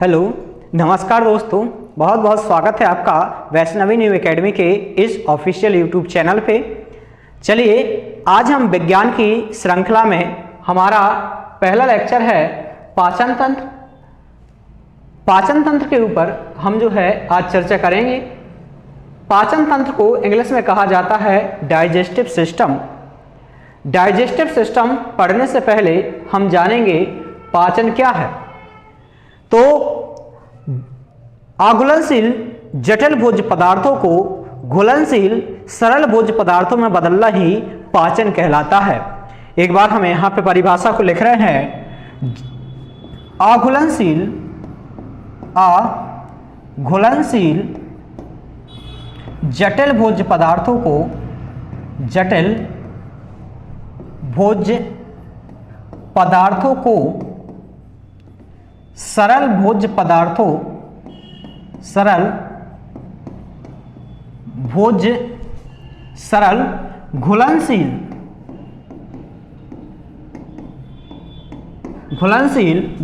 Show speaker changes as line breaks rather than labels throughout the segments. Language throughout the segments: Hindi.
हेलो नमस्कार दोस्तों, बहुत बहुत स्वागत है आपका वैष्णवी न्यू एकेडमी के इस ऑफिशियल यूट्यूब चैनल पे। चलिए आज हम विज्ञान की श्रृंखला में हमारा पहला लेक्चर है पाचन तंत्र। पाचन तंत्र के ऊपर हम जो है आज चर्चा करेंगे। पाचन तंत्र को इंग्लिश में कहा जाता है डाइजेस्टिव सिस्टम। डाइजेस्टिव सिस्टम पढ़ने से पहले हम जानेंगे पाचन क्या है। तो आघुलनशील जटिल भोज्य पदार्थों को घुलनशील सरल भोज्य पदार्थों में बदलना ही पाचन कहलाता है। एक बार हम यहां पे परिभाषा को लिख रहे हैं। आघुलनशील जटिल भोज्य पदार्थों को जटिल भोज्य पदार्थों को सरल भोज्य पदार्थों सरल घुलनशील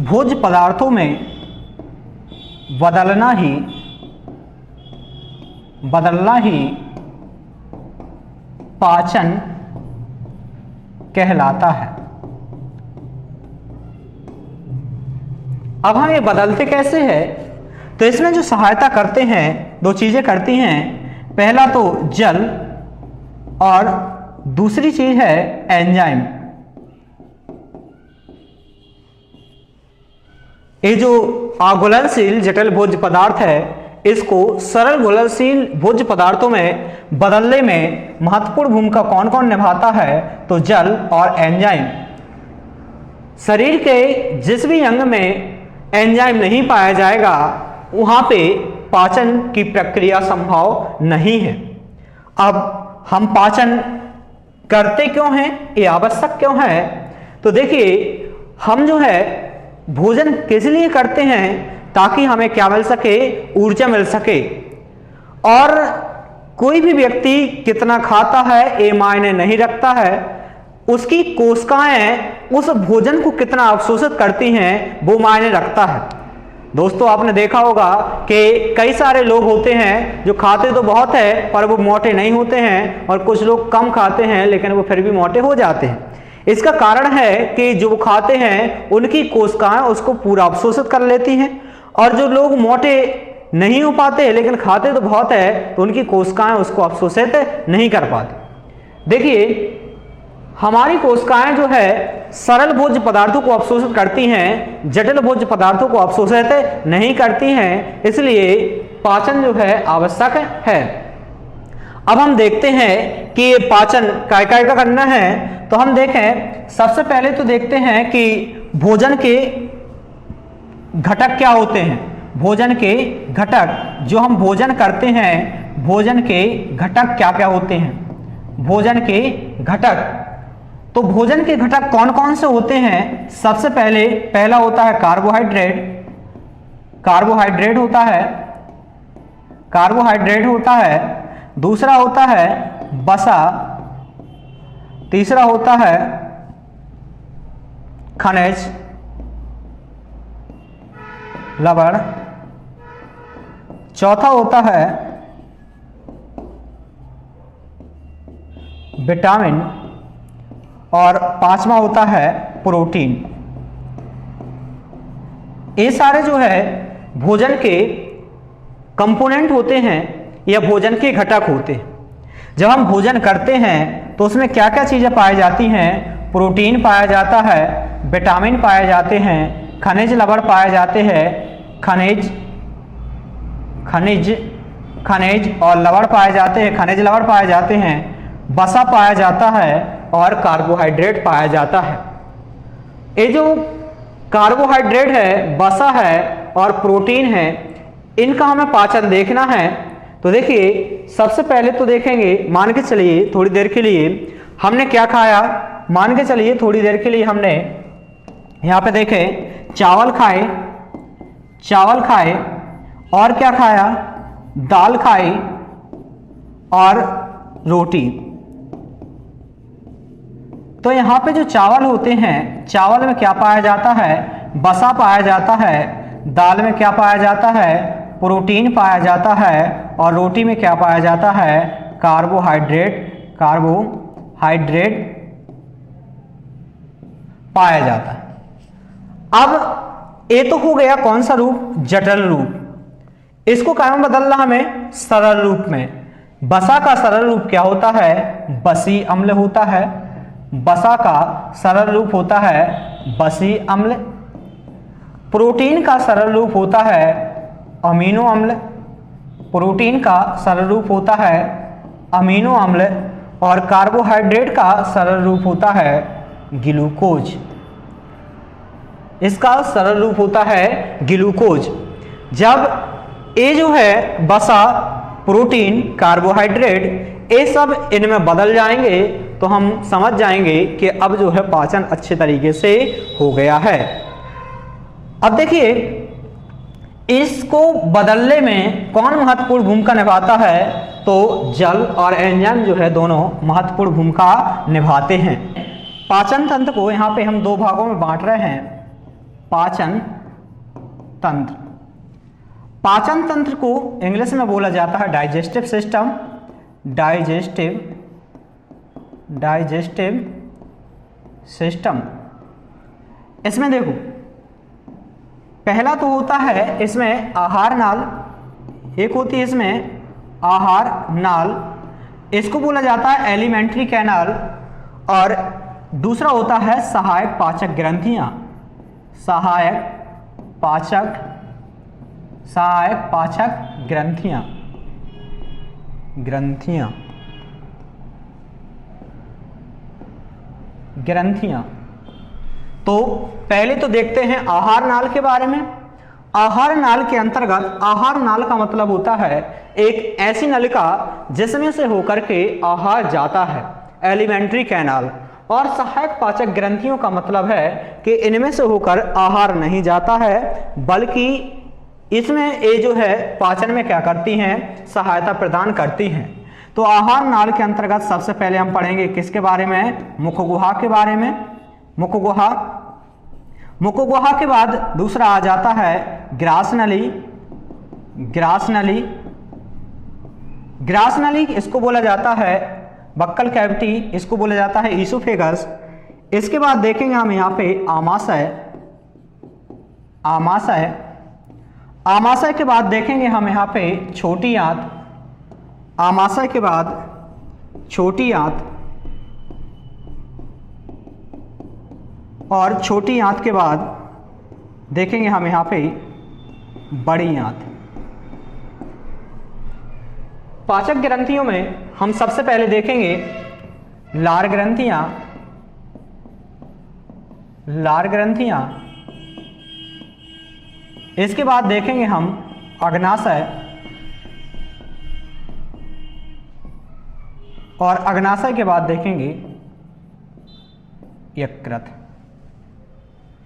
भोज्य पदार्थों में बदलना ही पाचन कहलाता है। अब हम ये बदलते कैसे हैं? तो इसमें जो सहायता करते हैं दो चीजें करती हैं। पहला तो जल और दूसरी चीज है एंजाइम। ये जो अघुलनशील जटिल भोज्य पदार्थ है इसको सरल घुलनशील भोज्य पदार्थों में बदलने में महत्वपूर्ण भूमिका कौन कौन निभाता है? तो जल और एंजाइम। शरीर के जिस भी अंग में एंजाइम नहीं पाया जाएगा वहां पे पाचन की प्रक्रिया संभव नहीं है। अब हम पाचन करते क्यों हैं, ये आवश्यक क्यों है? तो देखिए हम जो है भोजन किस लिए करते हैं? ताकि हमें क्या मिल सके? ऊर्जा मिल सके। और कोई भी व्यक्ति कितना खाता है ये मायने नहीं रखता है, उसकी कोशिकाएं उस भोजन को कितना अवशोषित करती हैं वो मायने रखता है। दोस्तों आपने देखा होगा कि कई सारे लोग होते हैं जो खाते तो बहुत है पर वो मोटे नहीं होते हैं, और कुछ लोग कम खाते हैं लेकिन वो फिर भी मोटे हो जाते हैं। इसका कारण है कि जो वो खाते हैं उनकी कोशिकाएं उसको पूरा अवशोषित कर लेती हैं, और जो लोग मोटे नहीं हो पाते लेकिन खाते तो बहुत है तो उनकी कोशिकाएं उसको अवशोषित नहीं कर पाती। देखिए हमारी कोशिकाएं जो है सरल भोज्य पदार्थों को अवशोषित करती हैं, जटिल भोज्य पदार्थों को अवशोषित नहीं करती हैं, इसलिए पाचन जो है आवश्यक है। अब हम देखते हैं कि ये पाचन काय काय का करना है। तो हम देखें सबसे पहले तो देखते हैं कि भोजन के घटक क्या होते हैं। भोजन के घटक जो हम भोजन करते हैं, भोजन के घटक क्या क्या होते हैं? भोजन के घटक, तो भोजन के घटक कौन कौन से होते हैं? सबसे पहला होता है कार्बोहाइड्रेट होता है। दूसरा होता है वसा। तीसरा होता है खनिज लवण। चौथा होता है विटामिन, और पांचवा होता है प्रोटीन। ये सारे जो है भोजन के कंपोनेंट होते हैं या भोजन के घटक होते हैं। जब हम भोजन करते हैं तो उसमें क्या क्या चीजें पाई जाती हैं? प्रोटीन पाया जाता है, विटामिन पाए जाते हैं, खनिज लवण पाए जाते हैं, खनिज और लवण पाए जाते हैं, खनिज लवण पाए जाते हैं, वसा पाया जाता है और कार्बोहाइड्रेट पाया जाता है। ये जो कार्बोहाइड्रेट है, वसा है और प्रोटीन है, इनका हमें पाचन देखना है। तो देखिए सबसे पहले तो देखेंगे, मान के चलिए थोड़ी देर के लिए हमने क्या खाया। मान के चलिए थोड़ी देर के लिए हमने यहाँ पे देखें चावल खाए और क्या खाया? दाल खाई और रोटी। तो यहाँ पे जो चावल होते हैं, चावल में क्या पाया जाता है? वसा पाया जाता है, दाल में क्या पाया जाता है, प्रोटीन पाया जाता है, और रोटी में क्या पाया जाता है, कार्बोहाइड्रेट पाया जाता है। अब ये तो हो गया कौन सा रूप, जटिल रूप। इसको क्या में बदलना हमें, सरल रूप में। बसा का सरल रूप क्या होता है, बसी अम्ल होता है। बसा का सरल रूप होता है बसी अम्ल। प्रोटीन का सरल रूप होता है अमीनो अम्ल। प्रोटीन का सरल रूप होता है अमीनो अम्ल, और कार्बोहाइड्रेट का सरल रूप होता है ग्लूकोज। इसका सरल रूप होता है ग्लूकोज। जब ये जो है बसा, प्रोटीन, कार्बोहाइड्रेट, ये सब इनमें बदल जाएंगे तो हम समझ जाएंगे कि अब जो है पाचन अच्छे तरीके से हो गया है। अब देखिए इसको बदलने में कौन महत्वपूर्ण भूमिका निभाता है, तो जल और एंजाइम जो है दोनों महत्वपूर्ण भूमिका निभाते हैं। पाचन तंत्र को यहाँ पे हम दो भागों में बांट रहे हैं। पाचन तंत्र, पाचन तंत्र को इंग्लिश में बोला जाता है डाइजेस्टिव सिस्टम। Digestive system. इसमें देखो पहला तो होता है इसमें आहार नाल, एक होती है इसमें आहार नाल, इसको बोला जाता है एलिमेंट्री कैनाल, और दूसरा होता है सहायक पाचक ग्रंथियां। सहायक पाचक ग्रंथियां। तो पहले तो देखते हैं आहार नाल के बारे में। आहार नाल के अंतर्गत, आहार नाल का मतलब होता है एक ऐसी नलिका जिसमें से होकर के आहार जाता है, एलिमेंट्री कैनाल। और सहायक पाचक ग्रंथियों का मतलब है कि इनमें से होकर आहार नहीं जाता है, बल्कि इसमें ये जो है पाचन में क्या करती हैं, सहायता प्रदान करती हैं। तो आहार नाल के अंतर्गत सबसे पहले हम पढ़ेंगे किसके बारे में, मुखगुहा के बारे में। मुखगुहा के बाद दूसरा आ जाता है ग्रास नली, इसको बोला जाता है बक्कल कैविटी, इसको बोला जाता है ईसोफेगस। इसके बाद देखेंगे हम यहाँ पे आमाशय के बाद देखेंगे हम यहाँ पे छोटी आंत। आमाशय के बाद छोटी आंत, और छोटी आंत के बाद देखेंगे हम यहाँ पे बड़ी आंत। पाचक ग्रंथियों में हम सबसे पहले देखेंगे लार ग्रंथियां। इसके बाद देखेंगे हम अग्नाशय, और अग्नाशय के बाद देखेंगे यकृत।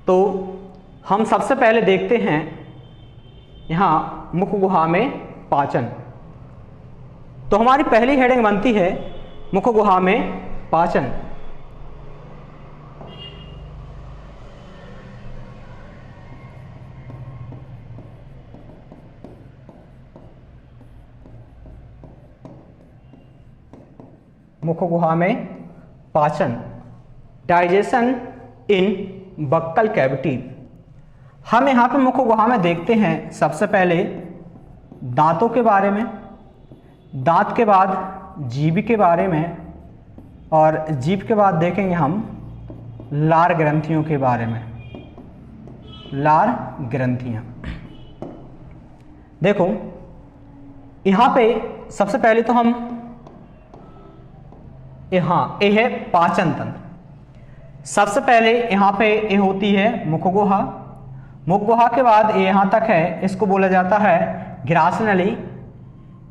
तो हम सबसे पहले देखते हैं यहाँ मुखगुहा में पाचन। तो हमारी पहली हेडिंग बनती है मुखगुहा में पाचन। मुखगुहा में पाचन, डाइजेशन इन बक्कल कैविटी। हम यहाँ पे मुखगुहा में देखते हैं सबसे पहले दांतों के बारे में, दांत के बाद जीभ के बारे में, और जीभ के बाद देखेंगे हम लार ग्रंथियों के बारे में। लार ग्रंथियां, देखो यहाँ पे सबसे पहले तो हम ये है पाचन तंत्र। सबसे पहले यहाँ पे ये होती है मुखगुहा। मुखगुहा के बाद ये यहाँ तक है, इसको बोला जाता है ग्रास नली।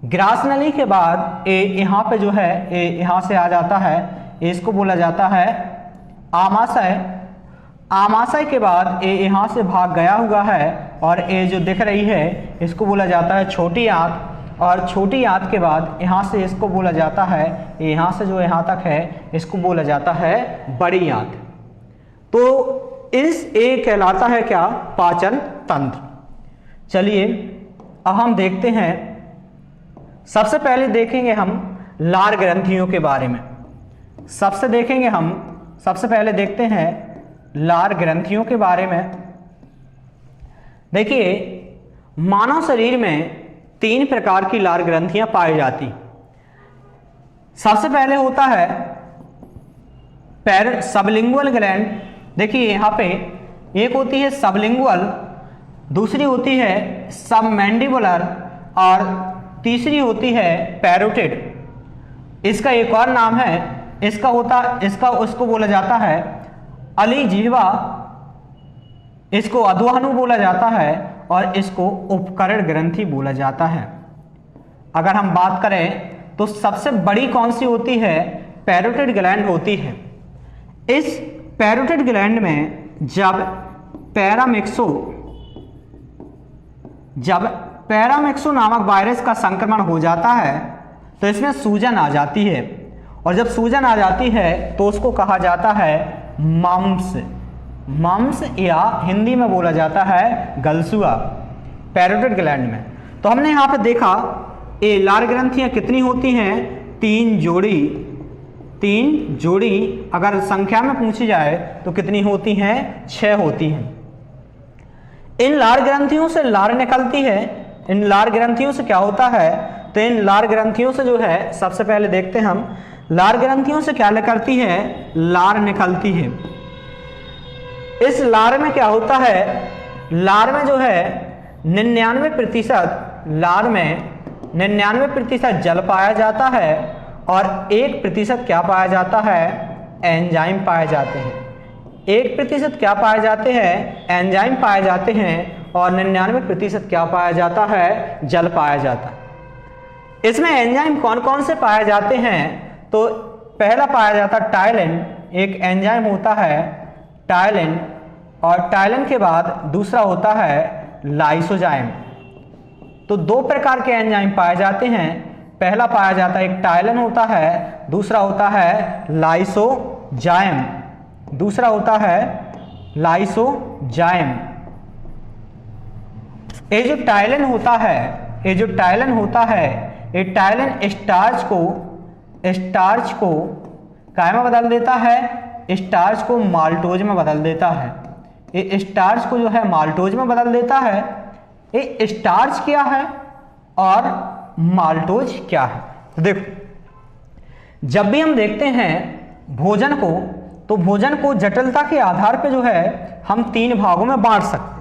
ग्रास नली के बाद ये यहाँ पे जो है ये यहाँ से आ जाता है, इसको बोला जाता है आमाशय। आमाशय के बाद ये यहाँ से भाग गया हुआ है, और ये जो दिख रही है इसको बोला जाता है छोटी आंत। और छोटी आंत के बाद यहाँ से इसको बोला जाता है, यहाँ से जो यहाँ तक है इसको बोला जाता है बड़ी आंत। तो इस कहलाता है क्या, पाचन तंत्र। चलिए अब हम देखते हैं, सबसे पहले देखेंगे हम लार ग्रंथियों के बारे में। सबसे पहले देखते हैं लार ग्रंथियों के बारे में। देखिए, मानव शरीर में 3 प्रकार की लार ग्रंथियां पाई जाती। सबसे पहले होता है सबलिंगुअल ग्लैंड। देखिए यहाँ पे एक होती है सबलिंगुअल, दूसरी होती है सबमैंडिबुलर और तीसरी होती है पैरोटिड। इसका एक और नाम है, उसको बोला जाता है अलीजिह्वा, इसको अधोहनु बोला जाता है और इसको उपकरण ग्रंथि बोला जाता है। अगर हम बात करें तो सबसे बड़ी कौन सी होती है? पैरोटिड ग्लैंड होती है। इस पैरोटिड ग्लैंड में जब पैरामिक्सो नामक वायरस का संक्रमण हो जाता है तो इसमें सूजन आ जाती है, और जब सूजन आ जाती है तो उसको कहा जाता है मम्स या हिंदी में बोला जाता है गलसुआ, पैरोटिड ग्लैंड में। तो हमने यहाँ पे देखा ये लार ग्रंथियाँ कितनी होती हैं? 3 जोड़ी। अगर संख्या में पूछी जाए तो कितनी होती हैं? 6 होती हैं। इन लार ग्रंथियों से लार निकलती है। इन लार ग्रंथियों से क्या होता है? तो इन लार ग्रंथियों से जो है, सबसे पहले देखते हैं हम लार ग्रंथियों से क्या निकलती है? लार निकलती है। इस लार में क्या होता है? लार में जो है 99% जल पाया जाता है और 1% क्या पाया जाता है? एंजाइम पाए जाते हैं। 1% क्या पाए जाते हैं? एंजाइम पाए जाते हैं, और 99% क्या पाया जाता है? जल पाया जाता है। इसमें एंजाइम कौन कौन से पाए जाते हैं? तो पहला पाया जाता है टायलिन, एक एंजाइम होता है टायलिन, और टायलिन के बाद दूसरा होता है लाइसोजाइम। तो 2 प्रकार के एंजाइम पाए जाते हैं। पहला पाया जाता है एक टायलिन होता है, दूसरा होता है लाइसोजाइम। ये जो टायलिन होता है, ये टायलिन स्टार्च को काय में बदल देता है? स्टार्च को माल्टोज में बदल देता है। ये स्टार्च को जो है माल्टोज में बदल देता है। ये स्टार्च क्या है और माल्टोज क्या है? तो देखो, जब भी हम देखते हैं भोजन को, तो भोजन को जटिलता के आधार पे जो है हम 3 भागों में बांट सकते हैं।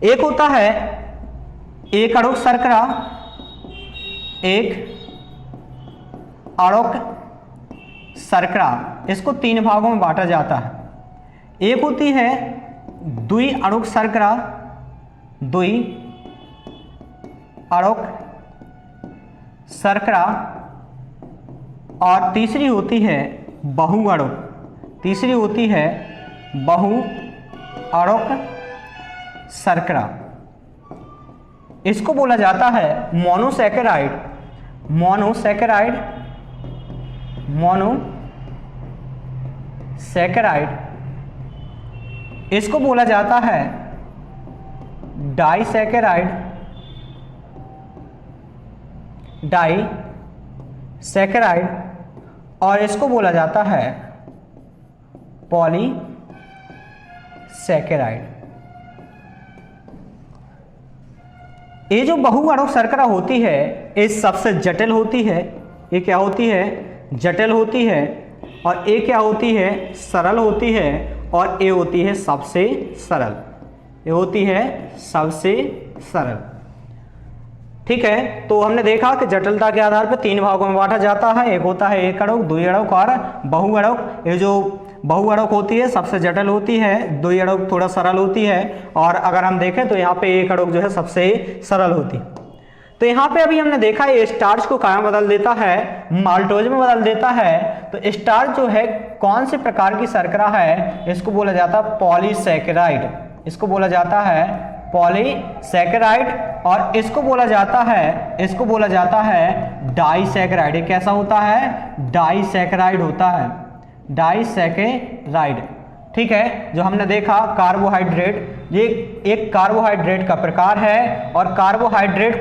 एक होता है एक अड़ुक शर्करा, इसको 3 भागों में बांटा जाता है। एक होती है द्वि अड़ुक शर्करा, और तीसरी होती है बहु अड़ुक शर्करा। इसको बोला जाता है मोनोसैकेराइड। इसको बोला जाता है डाइसैकेराइड, और इसको बोला जाता है पॉलीसैकेराइड। ये जो बहु अणुक शर्करा होती है, ये सबसे जटिल होती है। ये क्या होती है? जटिल होती है। और ये क्या होती है? सरल होती है। और ये होती है सबसे सरल। ठीक है, तो हमने देखा कि जटिलता के आधार पर 3 भागों में बांटा जाता है। एक होता है एक अड़ुक, द्वि अड़ुक और बहु अड़ुक। ये जो बहु अड़ुक होती है सबसे जटिल होती है, द्वि अड़ुक थोड़ा सरल होती है, और अगर हम देखें तो यहाँ पे एक अड़ुक जो है सबसे सरल होती है। तो यहाँ पे अभी हमने देखा ये स्टार्च को कहाँ बदल देता है? माल्टोज में बदल देता है। तो स्टार्च जो है कौन से प्रकार की शर्करा है? इसको बोला जाता है पॉलीसैकेराइड। और इसको बोला जाता है डाइसैकेराइड। ये कैसा होता है? डाइसैकेराइड होता है। ठीक है, जो हमने देखा कार्बोहाइड्रेट, ये एक कार्बोहाइड्रेट का प्रकार है और कार्बोहाइड्रेट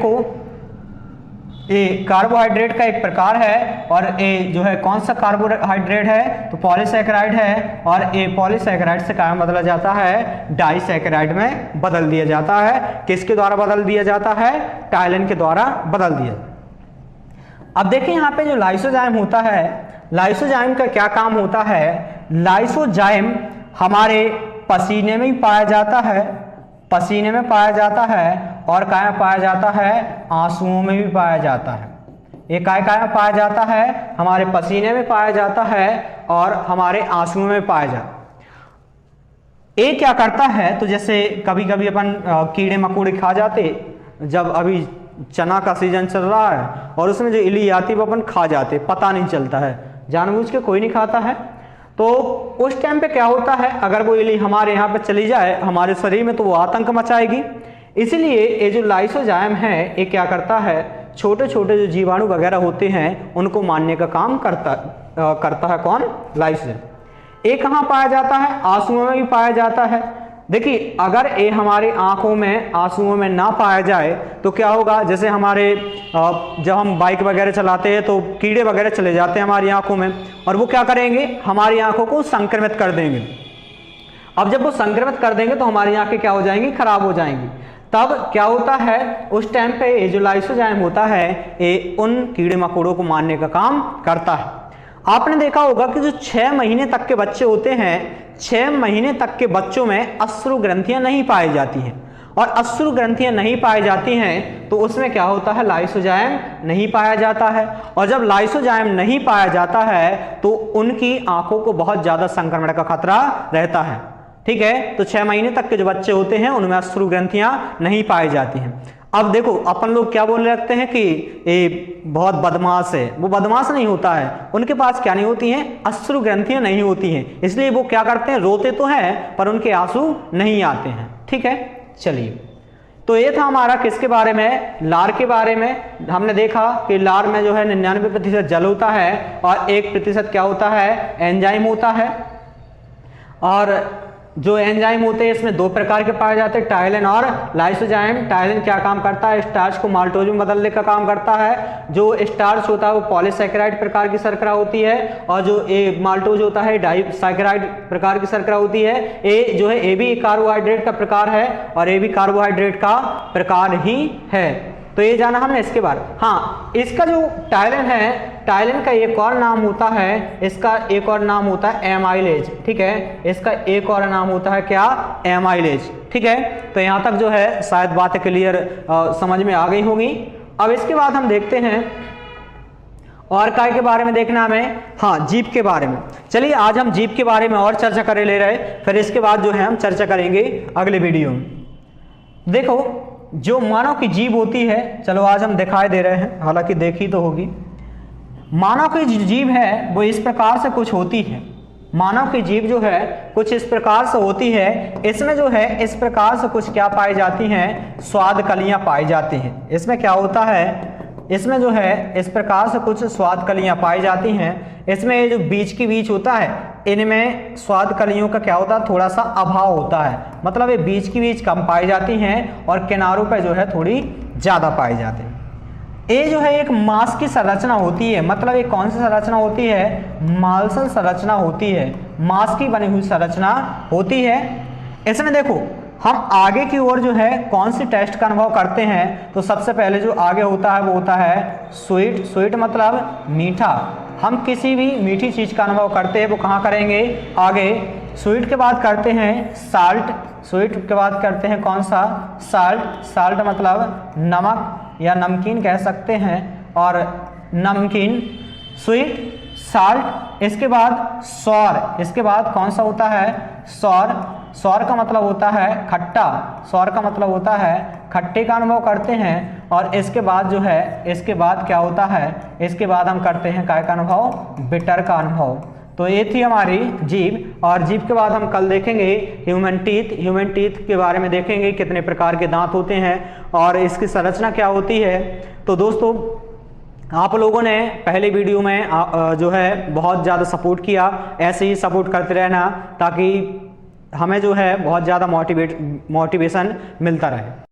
का एक प्रकार है और ये जो है कौन सा कार्बोहाइड्रेट है, तो पॉलीसैकेराइड है और ये पॉलीसैकेराइड से क्या बदला जाता है, डाइसैकेराइड में बदल दिया जाता है। किसके द्वारा बदल दिया जाता है, टाइलिन के द्वारा बदल दिया। अब देखिए यहाँ पे जो लाइसोजाइम होता है, लाइसोजाइम का क्या काम होता है, लाइसोजाइम हमारे पसीने में ही पाया जाता है, पसीने में पाया जाता है और कहाँ पाया जाता है, आंसुओं में भी पाया जाता है। ये कहाँ पाया जाता है, हमारे पसीने में पाया जाता है और हमारे आंसुओं में पाया जाता है। ये क्या करता है, तो जैसे कभी कभी अपन कीड़े मकोड़े खा जाते, जब अभी चना का सीजन चल रहा है और उसमें जो इली आती है वो अपन खा जाते, पता नहीं चलता है, जानबूझ के कोई नहीं खाता है। तो उस टाइम पे क्या होता है, अगर वो इली हमारे यहाँ पे चली जाए हमारे शरीर में तो वो आतंक मचाएगी। इसलिए ये जो लाइसोजाइम है ये क्या करता है, छोटे छोटे जो जीवाणु वगैरह होते हैं उनको मारने का काम करता है कौन, लाइसोजाइम। ये कहाँ पाया जाता है, आंसुओं में भी पाया जाता है। देखिए अगर ये हमारी आंखों में, आंसुओं में ना पाया जाए तो क्या होगा, जैसे हमारे जब हम बाइक वगैरह चलाते हैं तो कीड़े वगैरह चले जाते हैं हमारी आंखों में और वो क्या करेंगे, हमारी आंखों को संक्रमित कर देंगे। अब जब वो संक्रमित कर देंगे तो हमारी आंखें क्या हो जाएंगी, खराब हो जाएंगी। तब क्या होता है, उस टाइम पे ये जो लाइसोजाइम होता है ये उन कीड़े मकोड़ों को मारने का काम करता है। आपने देखा होगा कि जो 6 महीने तक के बच्चे होते हैं, 6 महीने तक के बच्चों में अश्रु ग्रंथियां नहीं पाई जाती हैं और अश्रु ग्रंथियां नहीं पाई जाती हैं तो उसमें क्या होता है, लाइसोजाइम नहीं पाया जाता है। और जब लाइसोजाइम नहीं पाया जाता है तो उनकी आंखों को बहुत ज्यादा संक्रमण का खतरा रहता है। ठीक है, तो 6 महीने तक के जो बच्चे होते हैं उनमें अश्रु ग्रंथियां नहीं पाई जाती हैं। अब देखो अपन लोग क्या बोल रखते हैं कि ये बहुत बदमाश है, वो बदमाश नहीं होता है, उनके पास क्या नहीं होती हैं, अश्रु ग्रंथियां नहीं होती हैं, इसलिए वो क्या करते हैं, रोते तो हैं पर उनके आंसू नहीं आते हैं। ठीक है, चलिए तो ये था हमारा किसके बारे में, लार के बारे में। हमने देखा कि लार में जो है 99% जल होता है और 1% क्या होता है, एंजाइम होता है। और जो एंजाइम होते हैं इसमें 2 प्रकार के पाए जाते हैं, टाइलिन और लाइसोजाइम। टाइलिन क्या काम करता है, स्टार्च को माल्टोज में बदलने का काम करता है। जो स्टार्च होता है वो पॉलीसैकेराइड प्रकार की शर्करा होती है और जो माल्टोज होता है डाइसैकेराइड प्रकार की शर्करा होती है। ये जो है ये भी कार्बोहाइड्रेट का प्रकार है और ये भी कार्बोहाइड्रेट का प्रकार ही है। तो ये जाना हमने इसके बारे। हाँ, इसका जो टाइलिन है, टाइलिन का एक और नाम होता है, इसका एक और नाम होता है एमाइलेज। ठीक है, इसका एक और नाम होता है क्या, एमाइलेज। ठीक है, तो यहाँ तक जो है शायद बातें क्लियर समझ में आ गई होंगी। अब इसके बाद हम देखते हैं और काय के बारे में देखना हमें, हाँ जीभ के बारे में। चलिए आज हम जीभ के बारे में और चर्चा करे ले रहे, फिर इसके बाद जो है हम चर्चा करेंगे अगले वीडियो में। देखो जो मानव की जीभ होती है, चलो आज हम दिखाई दे रहे हैं, हालांकि देखी तो होगी। मानव की जीभ है वो इस प्रकार से कुछ होती है, मानव की जीभ जो है कुछ इस प्रकार से होती है। इसमें जो है इस प्रकार से कुछ क्या पाई जाती हैं, स्वाद कलियां पाई जाती हैं। इसमें क्या होता है, इसमें जो है इस प्रकार से कुछ स्वाद कलियां पाई जाती हैं। इसमें जो बीज की बीज होता है इनमें स्वाद कलियों का क्या होता है, थोड़ा सा अभाव होता है, मतलब ये बीज की बीज कम पाई जाती हैं और किनारों पर जो है थोड़ी ज़्यादा पाई जाती हैं। ये जो है एक मांस की संरचना होती है, मतलब ये कौन सी संरचना होती है, मांसल संरचना होती है, मांस की बनी हुई संरचना होती है। इसमें देखो हम आगे की ओर जो है कौन सी टेस्ट का अनुभव करते हैं, तो सबसे पहले जो आगे होता है वो होता है स्वीट। स्वीट मतलब मीठा। हम किसी भी मीठी चीज़ का अनुभव करते हैं वो कहाँ करेंगे, आगे। स्वीट के बाद करते हैं साल्ट, स्वीट के बाद करते हैं कौन सा, साल्ट। साल्ट मतलब नमक या नमकीन कह सकते हैं, और नमकीन, स्वीट, साल्ट। इसके बाद सौर, इसके बाद कौन सा होता है, सौर। सौर का मतलब होता है खट्टा, सौर का मतलब होता है खट्टे का अनुभव करते हैं। और इसके बाद जो है, इसके बाद क्या होता है, इसके बाद हम करते हैं काय का अनुभव, बिटर का अनुभव। तो ये थी हमारी जीभ। और जीभ के बाद हम कल देखेंगे ह्यूमन टीथ। ह्यूमन टीथ के बारे में देखेंगे कितने प्रकार के दांत होते हैं और इसकी संरचना क्या होती है। तो दोस्तों आप लोगों ने पहले वीडियो में जो है बहुत ज़्यादा सपोर्ट किया, ऐसे ही सपोर्ट करते रहना ताकि हमें जो है बहुत ज़्यादा मोटिवेशन मिलता रहे।